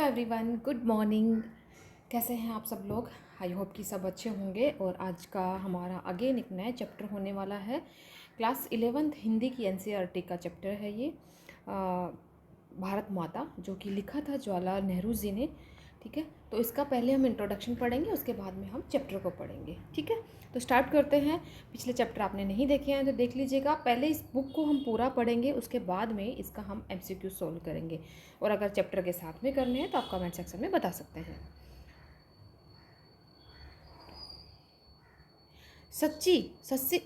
Everyone, good morning. कैसे हैं आप सब लोग? आई होप कि सब अच्छे होंगे। और आज का हमारा अगेन एक नया चैप्टर होने वाला है। क्लास 11th हिंदी की एनसीईआरटी का चैप्टर है ये, भारत माता, जो कि लिखा था जवाहरलाल नेहरू जी ने। ठीक है, तो इसका पहले हम इंट्रोडक्शन पढ़ेंगे, उसके बाद में हम चैप्टर को पढ़ेंगे। ठीक है, तो स्टार्ट करते हैं। पिछले चैप्टर आपने नहीं देखे हैं तो देख लीजिएगा। पहले इस बुक को हम पूरा पढ़ेंगे, उसके बाद में इसका हम एमसीक्यू सोल्व करेंगे। और अगर चैप्टर के साथ में करने हैं तो आप कमेंट सेक्शन में बता सकते हैं।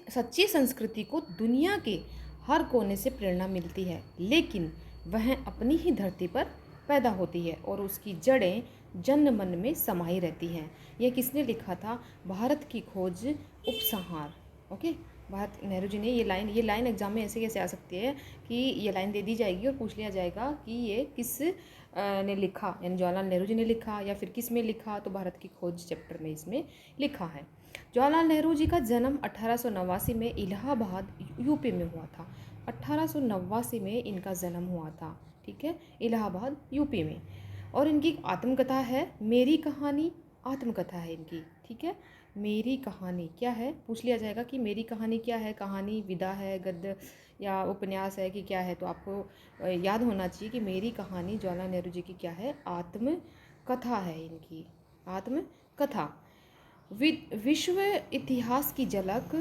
सच्ची संस्कृति को दुनिया के हर कोने से प्रेरणा मिलती है, लेकिन वह अपनी ही धरती पर पैदा होती है और उसकी जड़ें जन मन में समाई रहती हैं। यह किसने लिखा था? भारत की खोज उपसंहार। ओके, भारत नेहरू जी ने ये लाइन एग्जाम में ऐसे कैसे आ सकती है कि ये लाइन दे दी जाएगी और पूछ लिया जाएगा कि ये किस ने लिखा, यानी जवाहरलाल नेहरू जी ने लिखा या फिर किस में लिखा? तो भारत की खोज चैप्टर में इसमें लिखा है। जवाहरलाल नेहरू जी का जन्म 1889 में इलाहाबाद यूपी में हुआ था। 1889 में इनका जन्म हुआ था। ठीक है, इलाहाबाद यूपी में। और इनकी आत्मकथा है मेरी कहानी। आत्मकथा है इनकी। ठीक है, मेरी कहानी क्या है? पूछ लिया जाएगा कि मेरी कहानी क्या है। कहानी विधा है, गद्य या उपन्यास है कि क्या है? तो आपको याद होना चाहिए कि मेरी कहानी जवाहरलाल नेहरू जी की क्या है? आत्मकथा है इनकी, आत्मकथा। विश्व इतिहास की झलक,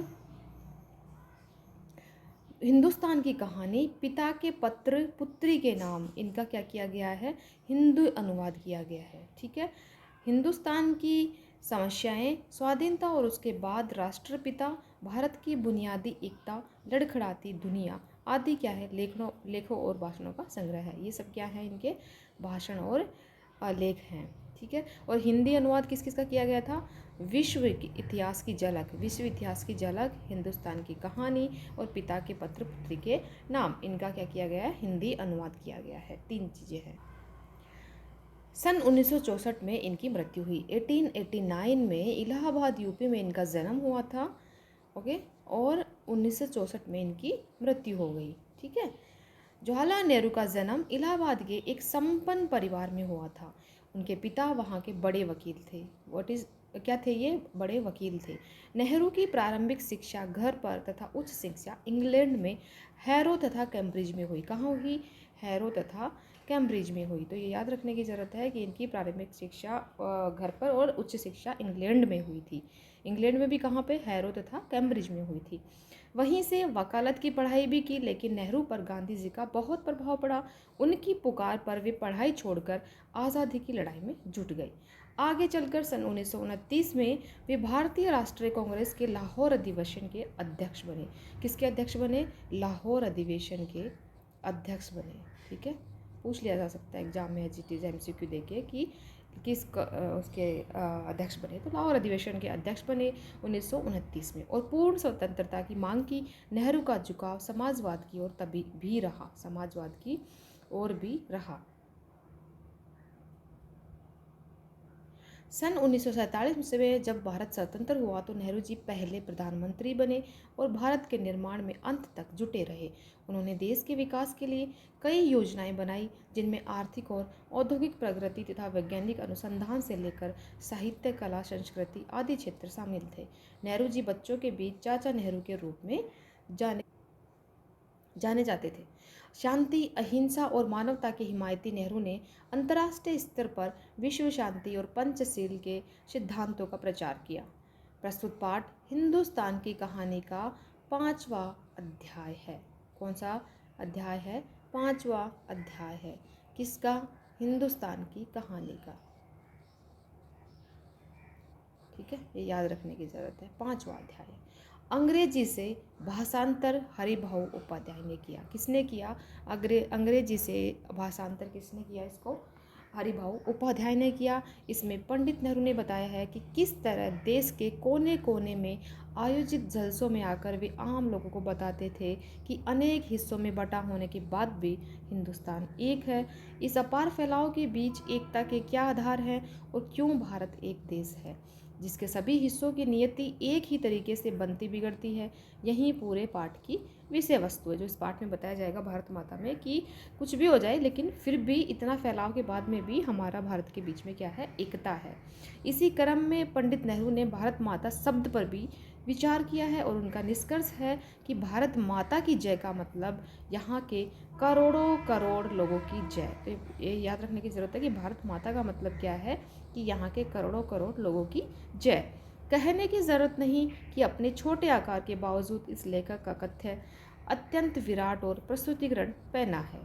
हिंदुस्तान की कहानी, पिता के पत्र पुत्री के नाम, इनका क्या किया गया है? हिंदू अनुवाद किया गया है। ठीक है, हिंदुस्तान की समस्याएं, स्वाधीनता और उसके बाद राष्ट्रपिता, भारत की बुनियादी एकता, लड़खड़ाती दुनिया आदि क्या है? लेखों और भाषणों का संग्रह है। ये सब क्या है? इनके भाषण और लेख हैं। ठीक है, और हिंदी अनुवाद किस किस का किया गया था? विश्व इतिहास की झलक, विश्व इतिहास की झलक, हिंदुस्तान की कहानी और पिता के पत्र पुत्री के नाम, इनका क्या किया गया है? हिंदी अनुवाद किया गया है। 3 चीज़ें हैं। सन 1964 में इनकी मृत्यु हुई। 1889 में इलाहाबाद यूपी में इनका जन्म हुआ था। ओके, और 1964 में इनकी मृत्यु हो गई। ठीक है, जवाहरलाल नेहरू का जन्म इलाहाबाद के एक संपन्न परिवार में हुआ था। उनके पिता वहाँ के बड़े वकील थे। क्या थे ये? बड़े वकील थे। नेहरू की प्रारंभिक शिक्षा घर पर तथा उच्च शिक्षा इंग्लैंड में हैरो तथा कैम्ब्रिज में हुई। कहाँ हुई? हैरो तथा कैम्ब्रिज में हुई। तो ये याद रखने की ज़रूरत है कि इनकी प्रारंभिक शिक्षा घर पर और उच्च शिक्षा इंग्लैंड में हुई थी। इंग्लैंड में भी कहाँ पे? हैरो तथा कैम्ब्रिज में हुई थी। वहीं से वकालत की पढ़ाई भी की, लेकिन नेहरू पर गांधी जी का बहुत प्रभाव पड़ा। उनकी पुकार पर वे पढ़ाई छोड़कर आज़ादी की लड़ाई में जुट गए। आगे चलकर सन 1929 में वे भारतीय राष्ट्रीय कांग्रेस के लाहौर अधिवेशन के अध्यक्ष बने। किसके अध्यक्ष बने? लाहौर अधिवेशन के अध्यक्ष बने। ठीक है, पूछ लिया जा सकता है एग्जाम में एज इट इज एमसीक्यू देके कि उसके अध्यक्ष बने। तो लाहौर अधिवेशन के अध्यक्ष बने 1929 में। और पूर्ण स्वतंत्रता की मांग की। नेहरू का झुकाव समाजवाद की ओर तभी भी रहा, समाजवाद की ओर भी रहा। सन 1947 में जब भारत स्वतंत्र हुआ तो नेहरू जी पहले प्रधानमंत्री बने और भारत के निर्माण में अंत तक जुटे रहे। उन्होंने देश के विकास के लिए कई योजनाएं बनाई, जिनमें आर्थिक और औद्योगिक प्रगति तथा वैज्ञानिक अनुसंधान से लेकर साहित्य, कला, संस्कृति आदि क्षेत्र शामिल थे। नेहरू जी बच्चों के बीच चाचा नेहरू के रूप में जाने जाते थे। शांति, अहिंसा और मानवता के हिमायती नेहरू ने अंतर्राष्ट्रीय स्तर पर विश्व शांति और पंचशील के सिद्धांतों का प्रचार किया। प्रस्तुत पाठ हिंदुस्तान की कहानी का 5वां अध्याय है। कौन सा अध्याय है? 5वां अध्याय है। किसका? हिंदुस्तान की कहानी का। ठीक है, ये याद रखने की जरूरत है। 5वां अध्याय है। अंग्रेजी से भाषांतर हरिभाऊ उपाध्याय ने किया। किसने किया? अंग्रेजी से भाषांतर किसने किया? इसको हरिभाऊ उपाध्याय ने किया। इसमें पंडित नेहरू ने बताया है कि किस तरह देश के कोने कोने में आयोजित जलसों में आकर वे आम लोगों को बताते थे कि अनेक हिस्सों में बटा होने के बाद भी हिंदुस्तान एक है। इस अपार फैलाव के बीच एकता के क्या आधार हैं और क्यों भारत एक देश है। जिसके सभी हिस्सों की नियति एक ही तरीके से बनती बिगड़ती है। यही पूरे पाठ की विषय वस्तु है, जो इस पाठ में बताया जाएगा भारत माता में, कि कुछ भी हो जाए लेकिन फिर भी इतना फैलाव के बाद में भी हमारा भारत के बीच में क्या है, एकता है। इसी क्रम में पंडित नेहरू ने भारत माता शब्द पर भी विचार किया है और उनका निष्कर्ष है कि भारत माता की जय का मतलब यहाँ के करोड़ों करोड़ लोगों की जय। तो ये याद रखने की ज़रूरत है कि भारत माता का मतलब क्या है, कि यहाँ के करोड़ों करोड़ लोगों की जय। कहने की ज़रूरत नहीं कि अपने छोटे आकार के बावजूद इस लेखक का कथ्य अत्यंत विराट और प्रस्तुतिकरण पैना है।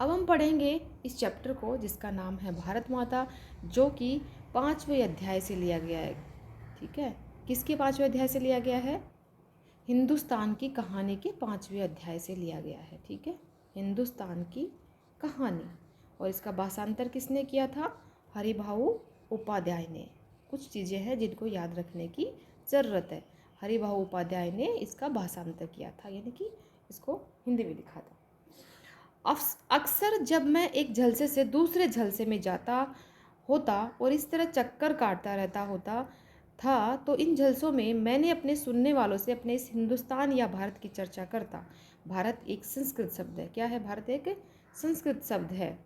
अब हम पढ़ेंगे इस चैप्टर को, जिसका नाम है भारत माता, जो कि 5वें अध्याय से लिया गया है। ठीक है, किसके 5वें अध्याय से लिया गया है? हिंदुस्तान की कहानी के 5वें अध्याय से लिया गया है। ठीक है, हिंदुस्तान की कहानी। और इसका भाषांतर किसने किया था? हरिभाऊ उपाध्याय ने। कुछ चीज़ें हैं जिनको याद रखने की ज़रूरत है। हरिभाऊ उपाध्याय ने इसका भाषांतर किया था, यानी कि इसको हिंदी में लिखा था। अक्सर जब मैं एक झलसे से दूसरे झलसे में जाता होता और इस तरह चक्कर काटता रहता होता था, तो इन झलसों में मैंने अपने सुनने वालों से अपने इस हिंदुस्तान या भारत की चर्चा करता। भारत एक संस्कृत शब्द है। क्या है? भारत एक संस्कृत शब्द है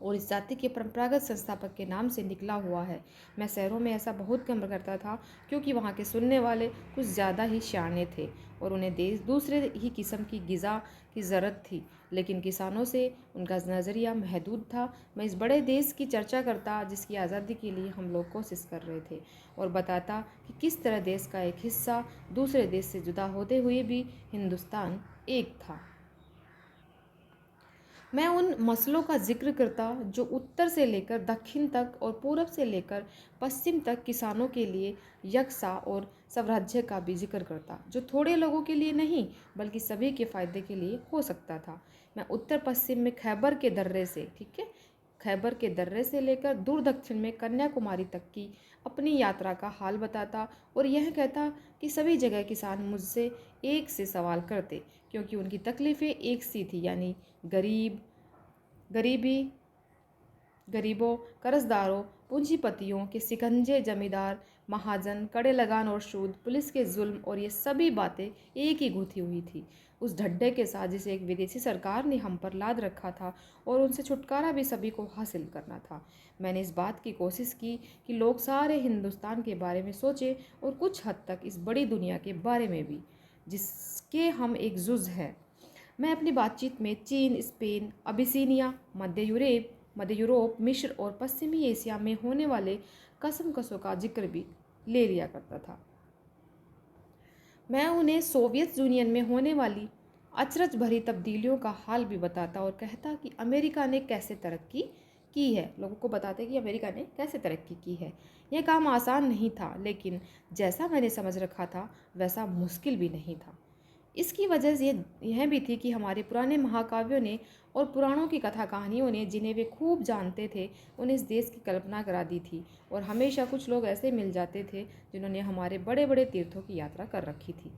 और इस जाति के परंपरागत संस्थापक के नाम से निकला हुआ है। मैं शहरों में ऐसा बहुत कम करता था, क्योंकि वहाँ के सुनने वाले कुछ ज़्यादा ही शाने थे और उन्हें दूसरे ही किस्म की ग़िज़ा की ज़रूरत थी। लेकिन किसानों से उनका नज़रिया महदूद था। मैं इस बड़े देश की चर्चा करता जिसकी आज़ादी के लिए हम लोग कोशिश कर रहे थे, और बताता कि किस तरह देश का एक हिस्सा दूसरे देश से जुदा होते हुए भी हिंदुस्तान एक था। मैं उन मसलों का जिक्र करता जो उत्तर से लेकर दक्षिण तक और पूरब से लेकर पश्चिम तक किसानों के लिए यकसा और स्वराज्य का भी जिक्र करता, जो थोड़े लोगों के लिए नहीं बल्कि सभी के फायदे के लिए हो सकता था। मैं उत्तर पश्चिम में खैबर के दर्रे से, ठीक है, खैबर के दर्रे से लेकर दूर दक्षिण में कन्याकुमारी तक की अपनी यात्रा का हाल बताता और यह कहता कि सभी जगह किसान मुझसे एक से सवाल करते, क्योंकि उनकी तकलीफ़ें एक सी थी, यानी गरीबों, कर्जदारों, पूंजीपतियों के शिकंजे, जमींदार, महाजन, कड़े लगान और सूद, पुलिस के जुल्म, और ये सभी बातें एक ही गुथी हुई थी उस ढड्ढे के साथ जिसे एक विदेशी सरकार ने हम पर लाद रखा था, और उनसे छुटकारा भी सभी को हासिल करना था। मैंने इस बात की कोशिश की कि लोग सारे हिंदुस्तान के बारे में सोचें और कुछ हद तक इस बड़ी दुनिया के बारे में भी, जिसके हम एक जुज़ है। मैं अपनी बातचीत में चीन, स्पेन, अबिसिनिया, मध्य यूरोप, मिस्र और पश्चिमी एशिया में होने वाले कसमकसों का जिक्र भी ले लिया करता था। मैं उन्हें सोवियत यूनियन में होने वाली अचरज भरी तब्दीलियों का हाल भी बताता और कहता कि अमेरिका ने कैसे तरक्की की है। लोगों को बताते कि अमेरिका ने कैसे तरक्की की है। यह काम आसान नहीं था, लेकिन जैसा मैंने समझ रखा था वैसा मुश्किल भी नहीं था। इसकी वजह यह भी थी कि हमारे पुराने महाकाव्यों ने और पुराणों की कथा कहानियों ने, जिन्हें वे खूब जानते थे, उन्हें इस देश की कल्पना करा दी थी। और हमेशा कुछ लोग ऐसे मिल जाते थे जिन्होंने हमारे बड़े बड़े तीर्थों की यात्रा कर रखी थी।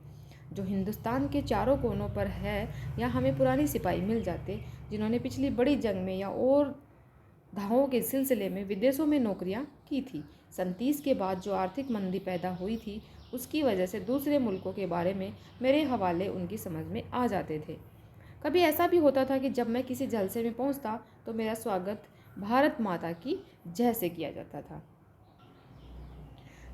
जो हिंदुस्तान के चारों कोनों पर है, या हमें पुरानी सिपाही मिल जाते जिन्होंने पिछली बड़ी जंग में या और धावों के सिलसिले में विदेशों में नौकरियां की थी। सन 30 के बाद जो आर्थिक मंदी पैदा हुई थी, उसकी वजह से दूसरे मुल्कों के बारे में मेरे हवाले उनकी समझ में आ जाते थे। कभी ऐसा भी होता था कि जब मैं किसी जलसे में पहुंचता तो मेरा स्वागत भारत माता की जय से किया जाता था।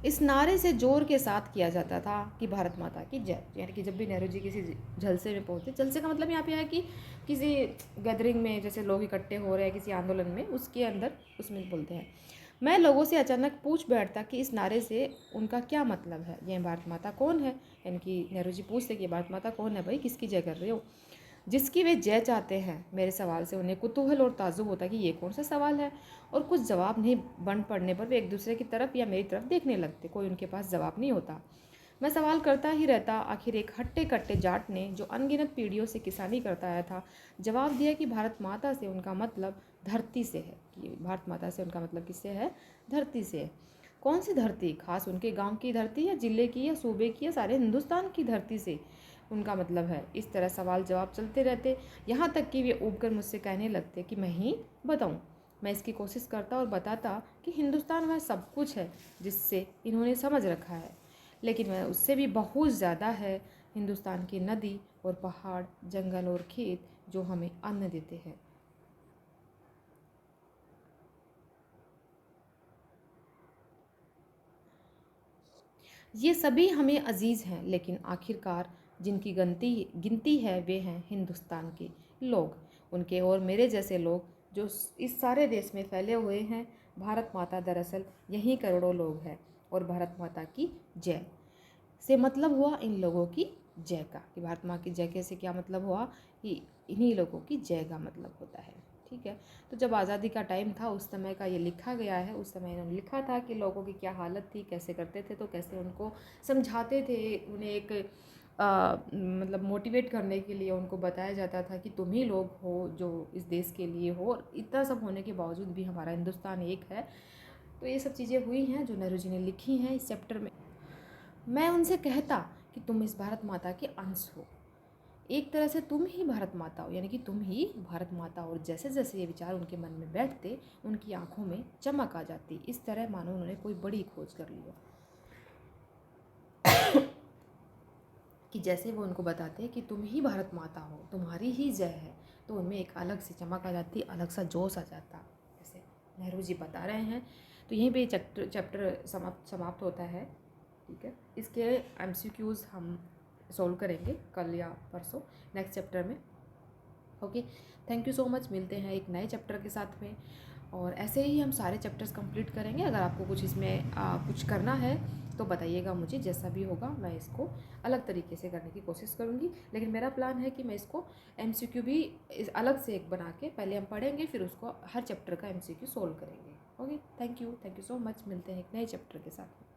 इस नारे से जोर के साथ किया जाता था कि भारत माता की जय। यानी कि जब भी नेहरू जी किसी जलसे में पहुंचते, जलसे का मतलब यहाँ पे है कि किसी गैदरिंग में जैसे लोग इकट्ठे हो रहे हैं किसी आंदोलन में, उसके अंदर उसमें बोलते हैं। मैं लोगों से अचानक पूछ बैठता कि इस नारे से उनका क्या मतलब है, यह भारत माता कौन है। यानी कि नेहरू जी पूछते कि भारत माता कौन है भाई, किसकी जय कर रहे हो, जिसकी वे जय चाहते हैं। मेरे सवाल से उन्हें कुतूहल और ताज्जुब होता कि ये कौन सा सवाल है, और कुछ जवाब नहीं बन पड़ने पर वे एक दूसरे की तरफ या मेरी तरफ देखने लगते। कोई उनके पास जवाब नहीं होता। मैं सवाल करता ही रहता। आखिर एक हट्टे कट्टे जाट ने, जो अनगिनत पीढ़ियों से किसानी करता आया था, जवाब दिया कि भारत माता से उनका मतलब धरती से है। कि भारत माता से उनका मतलब किससे है? धरती से है। कौन सी धरती? खास उनके गांव की धरती, या जिले की, या सूबे की, या सारे हिंदुस्तान की धरती से उनका मतलब है? इस तरह सवाल जवाब चलते रहते, यहाँ तक कि वे ऊब कर मुझसे कहने लगते कि मैं ही बताऊँ। मैं इसकी कोशिश करता और बताता कि हिंदुस्तान वह सब कुछ है जिससे इन्होंने समझ रखा है, लेकिन वह उससे भी बहुत ज़्यादा है। हिंदुस्तान की नदी और पहाड़, जंगल और खेत जो हमें अन्न देते हैं। ये सभी हमें अजीज़ हैं, लेकिन आखिरकार जिनकी गिनती है वे हैं हिंदुस्तान के लोग, उनके और मेरे जैसे लोग जो इस सारे देश में फैले हुए हैं। भारत माता दरअसल यही करोड़ों लोग हैं, और भारत माता की जय से मतलब हुआ इन लोगों की जय का, कि भारत माँ की जय के से क्या मतलब हुआ कि इन्हीं लोगों की जय का मतलब होता है। ठीक है, तो जब आज़ादी का टाइम था उस समय का ये लिखा गया है। उस समय इन्होंने लिखा था कि लोगों की क्या हालत थी, कैसे करते थे, तो कैसे उनको समझाते थे, उन्हें एक मतलब मोटिवेट करने के लिए उनको बताया जाता था कि तुम ही लोग हो जो इस देश के लिए हो, और इतना सब होने के बावजूद भी हमारा हिंदुस्तान एक है। तो ये सब चीज़ें हुई हैं जो नेहरू जी ने लिखी हैं इस चैप्टर में। मैं उनसे कहता कि तुम इस भारत माता के अंश हो, एक तरह से तुम ही भारत माता हो, यानी कि तुम ही भारत माता हो। और जैसे जैसे ये विचार उनके मन में बैठते, उनकी आंखों में चमक आ जाती, इस तरह मानो उन्होंने कोई बड़ी खोज कर ली हो। कि जैसे वो उनको बताते कि तुम ही भारत माता हो, तुम्हारी ही जय है, तो उनमें एक अलग सी चमक आ जाती, अलग सा जोश आ जाता। जैसे नेहरू जी बता रहे हैं। तो यहीं पे चैप्टर समाप्त होता है। ठीक है, इसके MCQs हम सॉल्व करेंगे कल या परसों नेक्स्ट चैप्टर में। Okay, thank you so much. मिलते हैं एक नए चैप्टर के साथ में, और ऐसे ही हम सारे चैप्टर्स कंप्लीट करेंगे। अगर आपको कुछ इसमें कुछ करना है तो बताइएगा मुझे, जैसा भी होगा मैं इसको अलग तरीके से करने की कोशिश करूँगी। लेकिन मेरा प्लान है कि मैं इसको MCQ भी अलग से एक बना के पहले हम पढ़ेंगे, फिर उसको हर चैप्टर का MCQ सोल्व करेंगे। Okay, thank you so much. मिलते हैं एक नए चैप्टर के साथ।